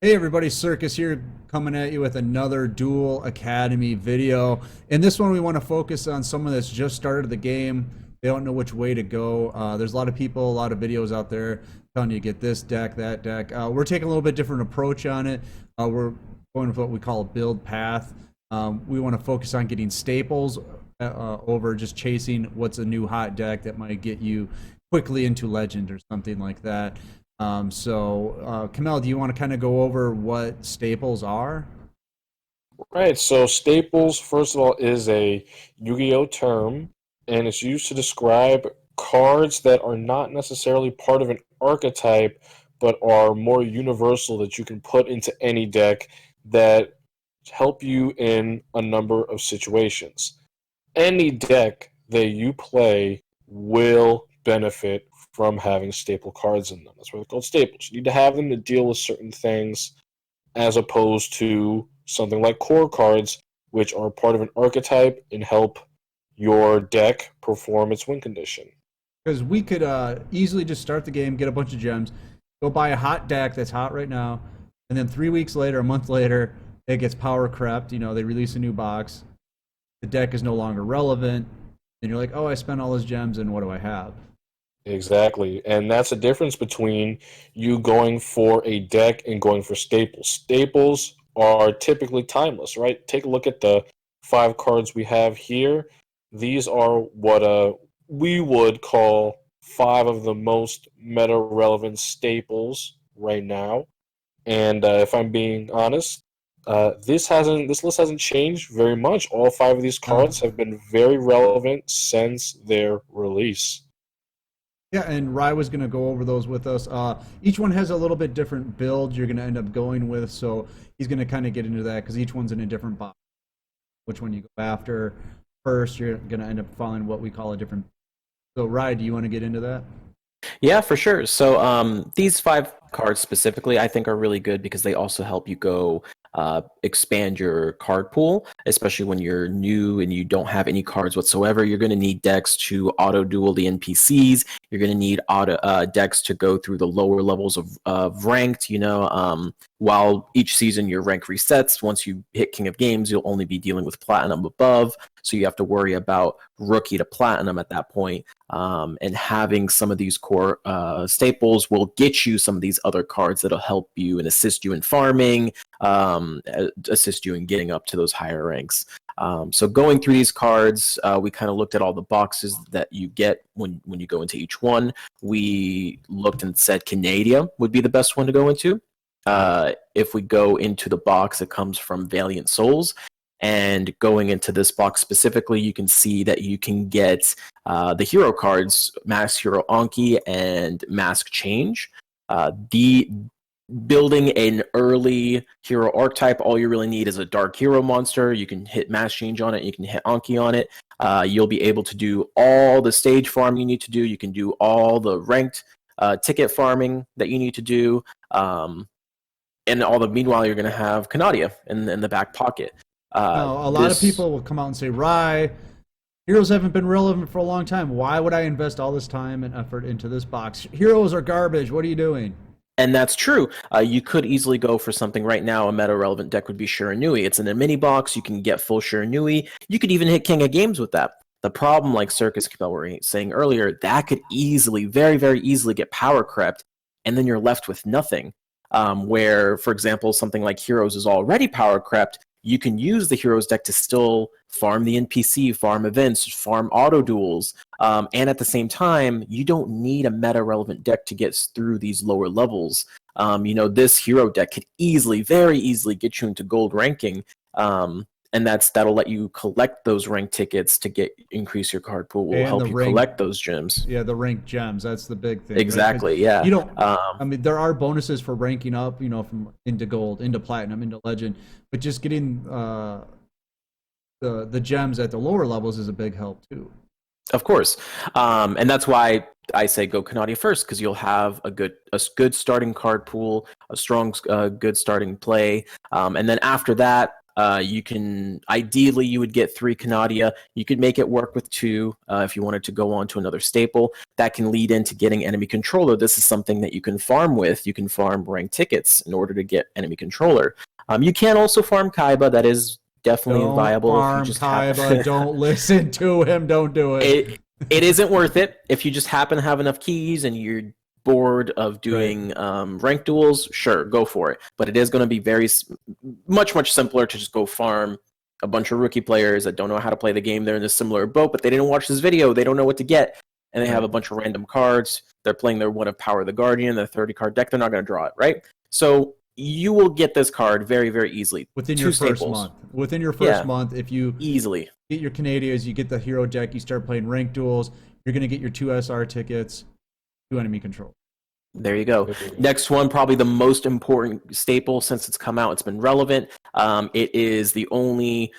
Hey everybody, Circus here coming at you with another Duel Academy video. In this one, we want to focus on someone that's just started the game. They don't know which way to go. There's a lot of people, a lot of videos out there telling you get this deck, that deck. We're taking a little bit different approach on it. We're going with what we call a build path. We want to focus on getting staples over just chasing what's a new hot deck that might get you quickly into Legend or something like that. Kamell, do you want to kind of go over what staples are? Right, so staples, first of all, is a Yu-Gi-Oh term, and it's used to describe cards that are not necessarily part of an archetype, but are more universal that you can put into any deck that help you in a number of situations. Any deck that you play will benefit from having staple cards in them. That's why they're called staples. You need to have them to deal with certain things as opposed to something like core cards, which are part of an archetype and help your deck perform its win condition. Because we could easily just start the game, get a bunch of gems, go buy a hot deck that's hot right now, and then 3 weeks later, a month later, it gets power crept. You know, they release a new box. The deck is no longer relevant, and you're like, oh, I spent all those gems, and what do I have? Exactly. And that's the difference between you going for a deck and going for staples. Staples are typically timeless, right? Take a look at the 5 cards we have here. These are what we would call 5 of the most meta relevant staples right now. And if I'm being honest, this list hasn't changed very much. All 5 of these No. cards have been very relevant since their release. Yeah, and Rye was going to go over those with us. Each one has a little bit different build you're going to end up going with, so he's going to kind of get into that because each one's in a different box. Which one you go after first, you're going to end up following what we call a different. So, Rye, do you want to get into that? Yeah, for sure. So these 5 cards specifically, I think, are really good because they also help you go expand your card pool, especially when you're new and you don't have any cards whatsoever. You're going to need decks to auto duel the NPCs. You're going to need auto decks to go through the lower levels of ranked. While each season your rank resets, once you hit King of Games, you'll only be dealing with Platinum above. So you have to worry about Rookie to Platinum at that point. And having some of these core staples will get you some of these other cards that'll help you and assist you in farming, assist you in getting up to those higher ranks. So going through these cards, we kind of looked at all the boxes that you get when you go into each one. We looked and said Canada would be the best one to go into. If we go into the box, it comes from Valiant Souls. And going into this box specifically, you can see that you can get the hero cards, Mask Hero Anki and Mask Change. The building an early hero archetype, all you really need is a dark hero monster. You can hit Mask Change on it. You can hit Anki on it. You'll be able to do all the stage farm you need to do. You can do all the ranked ticket farming that you need to do. Meanwhile, you're going to have Canadia in the back pocket. Now, a lot of people will come out and say, Rye, heroes haven't been relevant for a long time. Why would I invest all this time and effort into this box? Heroes are garbage. What are you doing? And that's true. You could easily go for something right now. A meta-relevant deck would be Shiranui. It's in a mini box. You can get full Shiranui. You could even hit King of Games with that. The problem, like Circus Kamell were saying earlier, that could easily, very, very easily get power crept, and then you're left with nothing. Where, for example, something like Heroes is already power crept, you can use the Heroes deck to still farm the NPC, farm events, farm auto duels, and at the same time, you don't need a meta-relevant deck to get through these lower levels. This hero deck could easily, very easily get you into gold ranking, and that'll let you collect those rank tickets to increase your card pool. Will And help the you rank, collect those gems. yeah, the ranked gems. That's the big thing. Exactly. Right? Yeah. You don't. I mean, there are bonuses for ranking up. From into gold, into platinum, into legend. But just getting the gems at the lower levels is a big help too. Of course, and that's why I say go Canadia first, because you'll have a good starting card pool, a strong, good starting play, and then after that, You can ideally you would get 3 Canadia. You could make it work with 2 if you wanted to go on to another staple. That can lead into getting enemy controller. This is something that you can farm with. You can farm rank tickets in order to get enemy controller. You can also farm Kaiba. That is definitely Don't viable. farm If you just Kaiba. Don't listen to him. Don't do it. It isn't worth it if you just happen to have enough keys and you're bored of doing rank duels. Sure, go for it. But it is going to be much simpler to just go farm a bunch of rookie players that don't know how to play the game. They're in a similar boat, but they didn't watch this video. They don't know what to get, and they have a bunch of random cards. They're playing their One of Power the Guardian, their 30-card deck. They're not going to draw it, right? So you will get this card very, very easily within your first month. Within your first month, if you easily get your Canadians, you get the hero deck, you start playing rank duels, you're going to get your 2 SR tickets, 2 enemy control. There you go. Next one, probably the most important staple since it's come out. It's been relevant. It is the only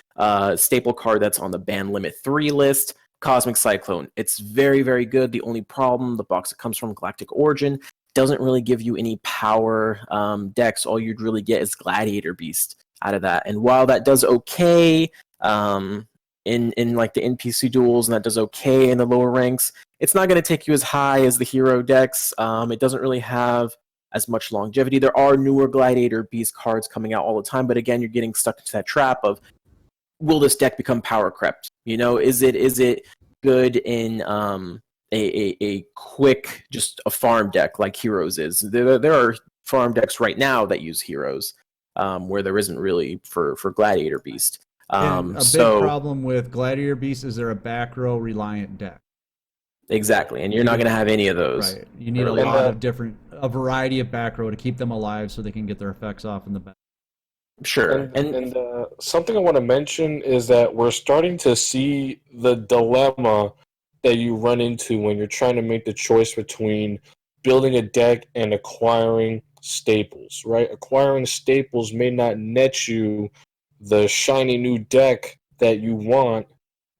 staple card that's on the ban limit 3 list, Cosmic Cyclone. It's very, very good. The only problem, the box it comes from, Galactic Origin, doesn't really give you any power decks. All you'd really get is Gladiator Beast out of that. And while that does okay in like the NPC duels, and that does okay in the lower ranks, it's not going to take you as high as the hero decks. It doesn't really have as much longevity. There are newer Gladiator Beast cards coming out all the time, but again, you're getting stuck into that trap of, will this deck become power crept? You know, is it good in a quick, just a farm deck like Heroes is? There are farm decks right now that use Heroes, where there isn't really for Gladiator Beast. And a big problem with Gladiator Beast is they're a back row reliant deck. Exactly, and you're not going to have any of those. Right. You need a lot of a variety of back row to keep them alive so they can get their effects off in the back. Sure. And something I want to mention is that we're starting to see the dilemma that you run into when you're trying to make the choice between building a deck and acquiring staples, right? Acquiring staples may not net you the shiny new deck that you want,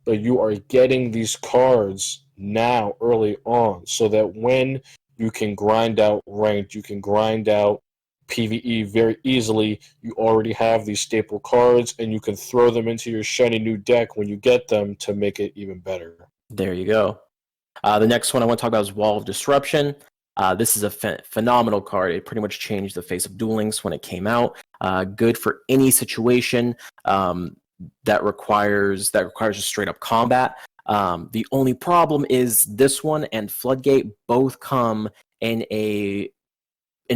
but you are getting these cards now early on so that when you can grind out ranked, you can grind out PvE very easily, you already have these staple cards and you can throw them into your shiny new deck when you get them to make it even better. There you go. The next one I want to talk about is Wall of Disruption. This is a phenomenal card. It pretty much changed the face of Duel Links when it came out. Good for any situation that requires just straight up combat. The only problem is this one and Floodgate both come in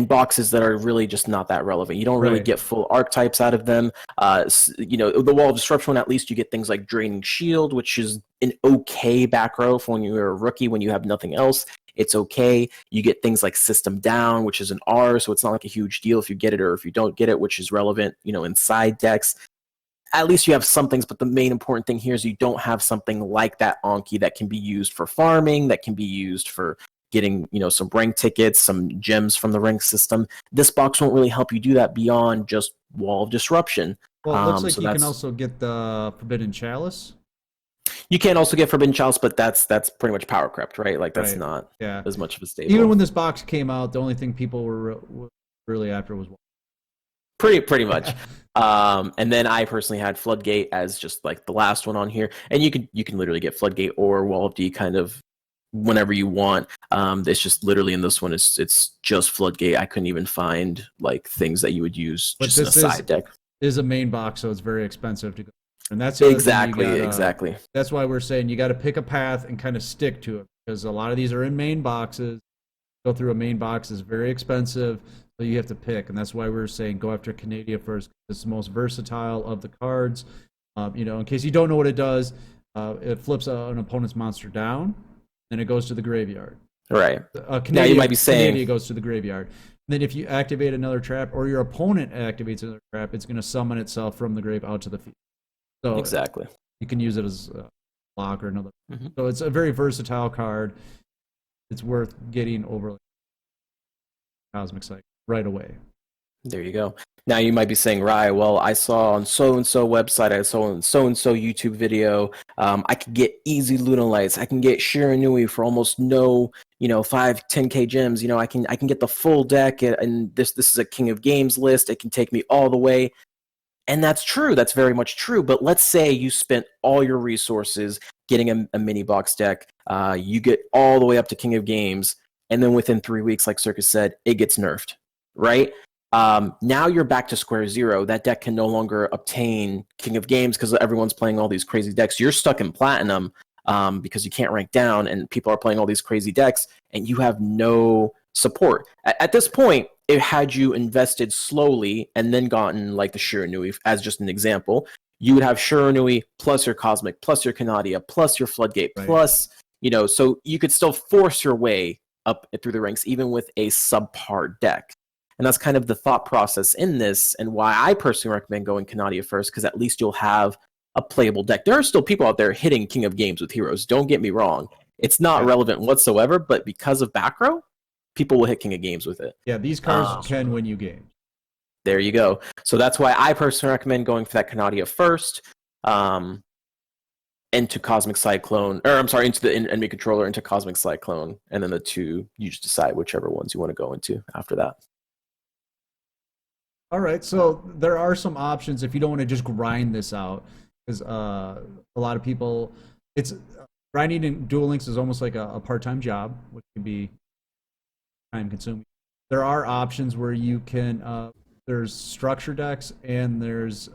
boxes that are really just not that relevant. You don't really get full archetypes out of them. The Wall of Disruption one, at least you get things like Draining Shield, which is an okay back row for when you're a rookie, when you have nothing else. It's okay. You get things like System Down, which is an R, so it's not like a huge deal if you get it or if you don't get it, which is relevant, in side decks. At least you have some things, but the main important thing here is you don't have something like that Anki that can be used for farming, that can be used for getting, some rank tickets, some gems from the rank system. This box won't really help you do that beyond just Wall of Disruption. Well, it looks like you can also get the Forbidden Chalice. You can also get Forbidden Chalice, but that's pretty much power crept, right? Like that's not as much of a staple. Even when this box came out, the only thing people were really after was pretty much. And then I personally had Floodgate as just like the last one on here, and you can literally get Floodgate or Wall of D kind of whenever you want. It's just literally in this one, it's just Floodgate. I couldn't even find like things that you would use just in a side deck. Is a main box, so it's very expensive to go. And that's exactly. That's why we're saying you got to pick a path and kind of stick to it, because a lot of these are in main boxes. Go through a main box is very expensive, so you have to pick, and that's why we're saying go after Canadia first. It's the most versatile of the cards. In case you don't know what it does, it flips an opponent's monster down, then it goes to the graveyard. Right. Now you might be saying Canadia goes to the graveyard. And then if you activate another trap, or your opponent activates another trap, it's going to summon itself from the grave out to the field. So exactly. You can use it as a block or another. Mm-hmm. So it's a very versatile card. It's worth getting over Cosmic Cycle right away. There you go. Now you might be saying, Rye, well, I saw on so-and-so website, I saw on so-and-so YouTube video, I could get easy Lunalights. I can get Shiranui for almost no, 5-10K gems. I can get the full deck, and this is a King of Games list. It can take me all the way. And that's true. That's very much true. But let's say you spent all your resources getting a mini box deck. You get all the way up to King of Games, and then within 3 weeks, like Circus said, it gets nerfed, right? Now you're back to square zero. That deck can no longer obtain King of Games because everyone's playing all these crazy decks. You're stuck in Platinum because you can't rank down, and people are playing all these crazy decks, and you have no support. At this point, had you invested slowly and then gotten like the Shiranui as just an example, you would have Shiranui plus your Cosmic plus your Canadia plus your Floodgate plus, so you could still force your way up through the ranks even with a subpar deck. And that's kind of the thought process in this, and why I personally recommend going Canadia first, because at least you'll have a playable deck. There are still people out there hitting King of Games with heroes. Don't get me wrong. It's not relevant whatsoever, but because of back row, people will hit King of Games with it. Yeah, these cards can win you games. There you go. So that's why I personally recommend going for that Canadia first, into Cosmic Cyclone, into the enemy controller, into Cosmic Cyclone, and then the two, you just decide whichever ones you want to go into after that. All right, so there are some options if you don't want to just grind this out, because a lot of people, it's grinding in Duel Links is almost like a part-time job, which can be time-consuming. There are options where you can, there's structure decks and there's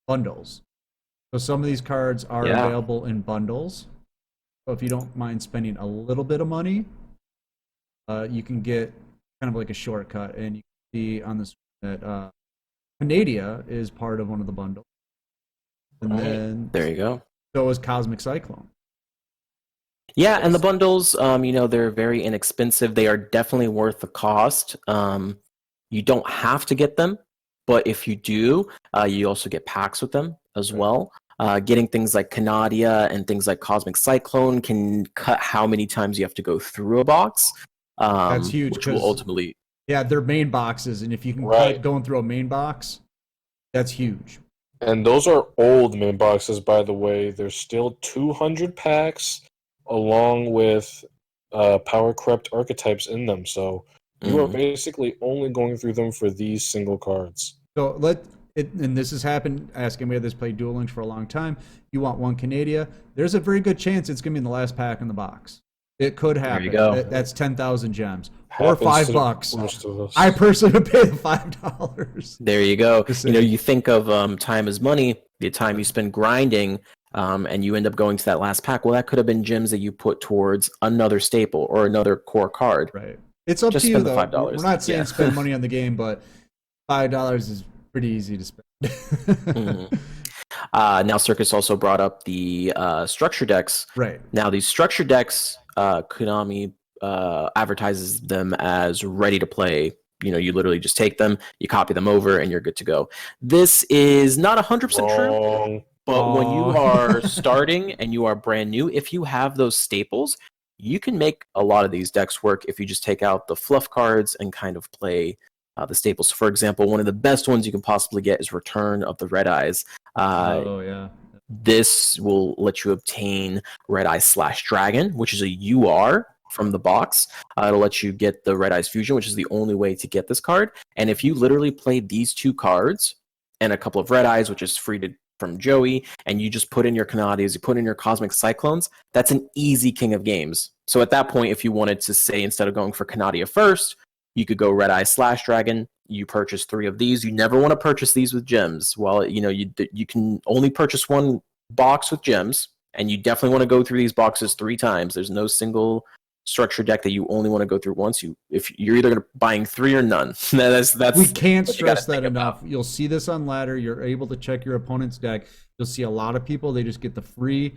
bundles. So some of these cards are available in bundles. So if you don't mind spending a little bit of money, you can get kind of like a shortcut, and you can see on the screen that Canadia is part of one of the bundles. And then there you go. So is Cosmic Cyclone. Yeah, and the bundles, they're very inexpensive. They are definitely worth the cost. You don't have to get them, but if you do, you also get packs with them as well. Getting things like Canadia and things like Cosmic Cyclone can cut how many times you have to go through a box. That's huge. Which will ultimately... Yeah, they're main boxes, and if you can cut going through a main box, that's huge. And those are old main boxes, by the way. There's still 200 packs along with power corrupt archetypes in them. So you are basically only going through them for these single cards. So and this has happened, ask anybody that's played Duel Links for a long time, you want one Canadia, there's a very good chance it's going to be in the last pack in the box. It could happen. There you go. That's 10,000 gems. Happens or $5. Most of us. I personally would pay the $5. There you go. You think of time is money, the time you spend grinding, and you end up going to that last pack. Well, that could have been gems that you put towards another staple or another core card. Right. It's up Just to you, spend the though. $5. We're not saying spend money on the game, but $5 is pretty easy to spend. Now, Circus also brought up the structure decks. Right. Now, these structure decks, Konami advertises them as ready to play. You literally just take them, you copy them over, and you're good to go. This is not 100% true, but when you are starting and you are brand new, if you have those staples, you can make a lot of these decks work if you just take out the fluff cards and kind of play the staples. For example, one of the best ones you can possibly get is Return of the Red Eyes. This will let you obtain Red Eyes / Dragon, which is a UR from the box. It'll let you get the Red Eyes Fusion, which is the only way to get this card. And if you literally play these two cards and a couple of Red Eyes, which is free from Joey, and you just put in your Canadias, you put in your Cosmic Cyclones, that's an easy King of Games. So at that point, if you wanted to say, instead of going for Canadia first, you could go Red Eyes / Dragon. You purchase 3 of these. You never want to purchase these with gems. Well, you can only purchase one box with gems, and you definitely want to go through these boxes 3 times. There's no single structure deck that you only want to go through once. If you're either buying 3 or none. that's we can't stress that enough. You'll see this on ladder. You're able to check your opponent's deck. You'll see a lot of people, they just get the free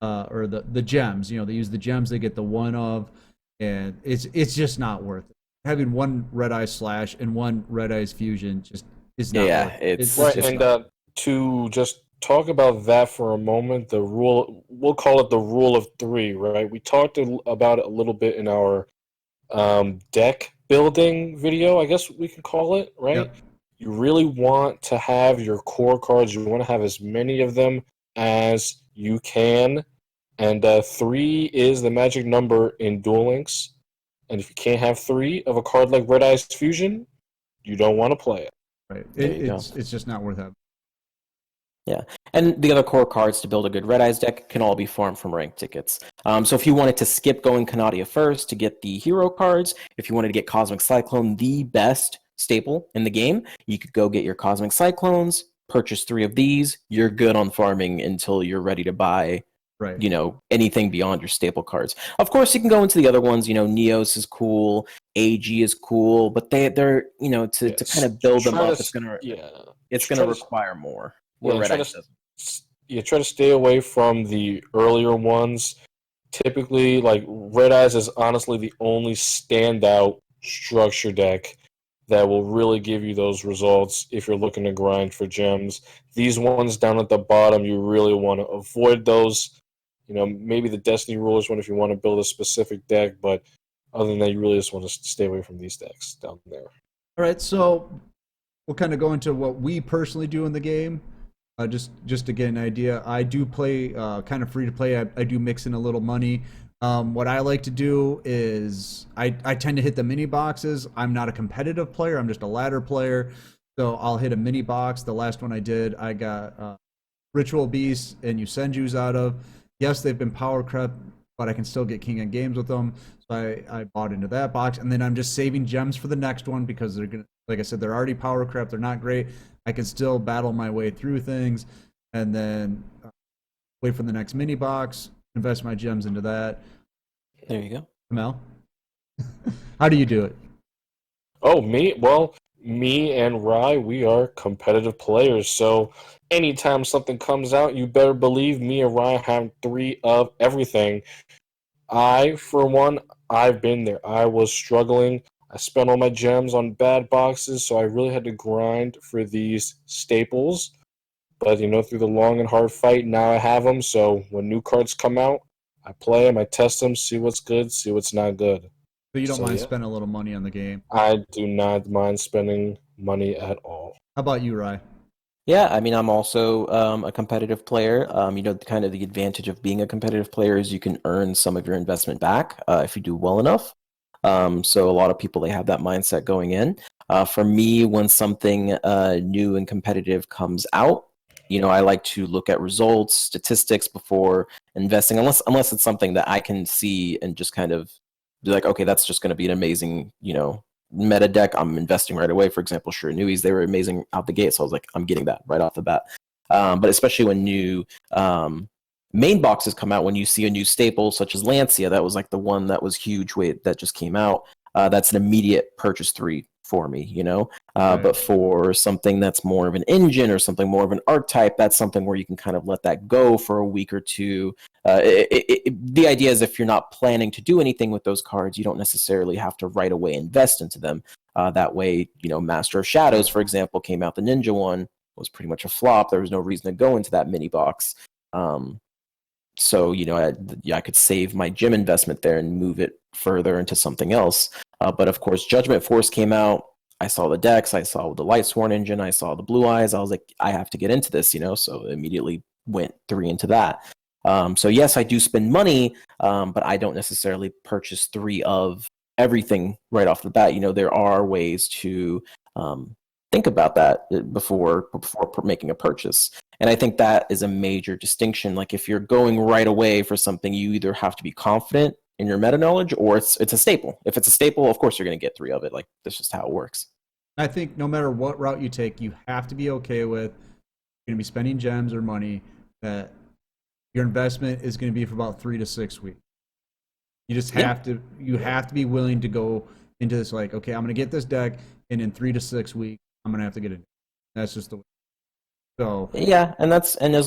or the gems. They use the gems, they get the one of, and it's just not worth it. Having one Red Eyes Slash and one Red Eyes Fusion just is not worth it. It's right. And to just talk about that for a moment, the rule, we'll call it the rule of 3, right? We talked about it a little bit in our deck building video, I guess we can call it, right? Yep. You really want to have your core cards. You want to have as many of them as you can. And 3 is the magic number in Duel Links. And if you can't have 3 of a card like Red Eyes Fusion, you don't want to play it. Right. It's just not worth it. Yeah, and the other core cards to build a good Red Eyes deck can all be farmed from ranked tickets. So if you wanted to skip going Canadia first to get the hero cards, if you wanted to get Cosmic Cyclone, the best staple in the game, you could go get your Cosmic Cyclones, purchase 3 of these. You're good on farming until you're ready to buy, Right. anything beyond your staple cards. Of course, you can go into the other ones. Neos is cool, AG is cool, but they're to kind of build them up, it's gonna require more. Yeah, try to stay away from the earlier ones. Typically, like Red Eyes is honestly the only standout structure deck that will really give you those results if you're looking to grind for gems. These ones down at the bottom, you really want to avoid those. Maybe the Destiny Rulers one if you want to build a specific deck, but other than that, you really just want to stay away from these decks down there. All right, so we'll kind of go into what we personally do in the game. Just to get an idea, I do play kind of free to play. I do mix in a little money. What I like to do is I tend to hit the mini boxes. I'm not a competitive player. I'm just a ladder player. So I'll hit a mini box. The last one I did, I got Ritual Beasts and Yusenjus out of. Yes, they've been power crept, but I can still get King of Games with them. So I bought into that box. And then I'm just saving gems for the next one because they're going to, like I said, they're already power crept. They're not great. I can still battle my way through things and then wait for the next mini box, invest my gems into that. There you go. Kamell, how do you do it? Oh, me? Well, me and Rye, we are competitive players. So anytime something comes out, you better believe me and Rye have 3 of everything. For one, I've been there. I was struggling. I spent all my gems on bad boxes, so I really had to grind for these staples. But, through the long and hard fight, now I have them. So when new cards come out, I play them, I test them, see what's good, see what's not good. So you don't mind spending a little money on the game? I do not mind spending money at all. How about you, Rye? Yeah, I mean, I'm also a competitive player. Kind of the advantage of being a competitive player is you can earn some of your investment back if you do well enough. So a lot of people, they have that mindset going in. For me, when something new and competitive comes out, I like to look at results, statistics before investing, unless it's something that I can see and just kind of be like, okay, that's just going to be an amazing, meta deck. I'm investing right away. For example, Shurinuis, they were amazing out the gate, so I was like, I'm getting that right off the bat. But especially when new main boxes come out, when you see a new staple such as Lancia, that was like the one that was huge that just came out. That's an immediate purchase 3 for me, Right. But for something that's more of an engine or something more of an archetype, that's something where you can kind of let that go for a week or two. The idea is if you're not planning to do anything with those cards, you don't necessarily have to right away invest into them. That way, Master of Shadows, for example, came out. The Ninja one was pretty much a flop. There was no reason to go into that mini box. So, I could save my gym investment there and move it further into something else. But of course, Judgment Force came out. I saw the decks. I saw the Lightsworn engine. I saw the Blue Eyes. I was like, I have to get into this, so immediately went 3 into that. So yes, I do spend money, but I don't necessarily purchase 3 of everything right off the bat. There are ways to think about that before making a purchase. And I think that is a major distinction. Like if you're going right away for something, you either have to be confident in your meta knowledge or it's a staple. If it's a staple, of course you're going to get 3 of it. Like that's just how it works. I think no matter what route you take, you have to be okay with you're going to be spending gems or money that your investment is going to be for about 3 to 6 weeks. You just have to be willing to go into this like, okay, I'm going to get this deck and in 3 to 6 weeks, I'm going to have to get it. That's just the way. So yeah, and that's why, as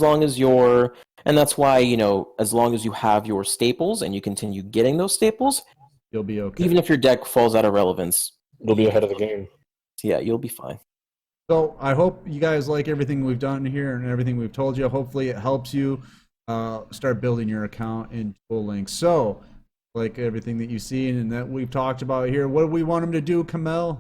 long as you have your staples and you continue getting those staples, you'll be okay. Even if your deck falls out of relevance, you'll be ahead of the game. Yeah, you'll be fine. So I hope you guys like everything we've done here and everything we've told you. Hopefully it helps you start building your account in Duel Links. So like everything that you've seen and that we've talked about here, what do we want them to do, Kamell?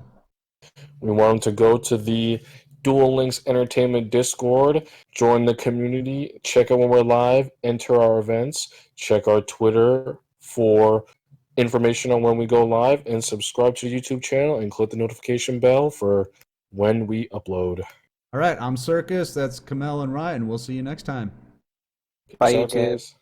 We want them to go to the Duel Links Entertainment Discord, join the community, check out when we're live, enter our events, check our Twitter for information on when we go live, and subscribe to the YouTube channel and click the notification bell for when we upload. All right, I'm Circus. That's Kamell and Ryan. We'll see you next time. Bye, Peace out, YouTube. guys.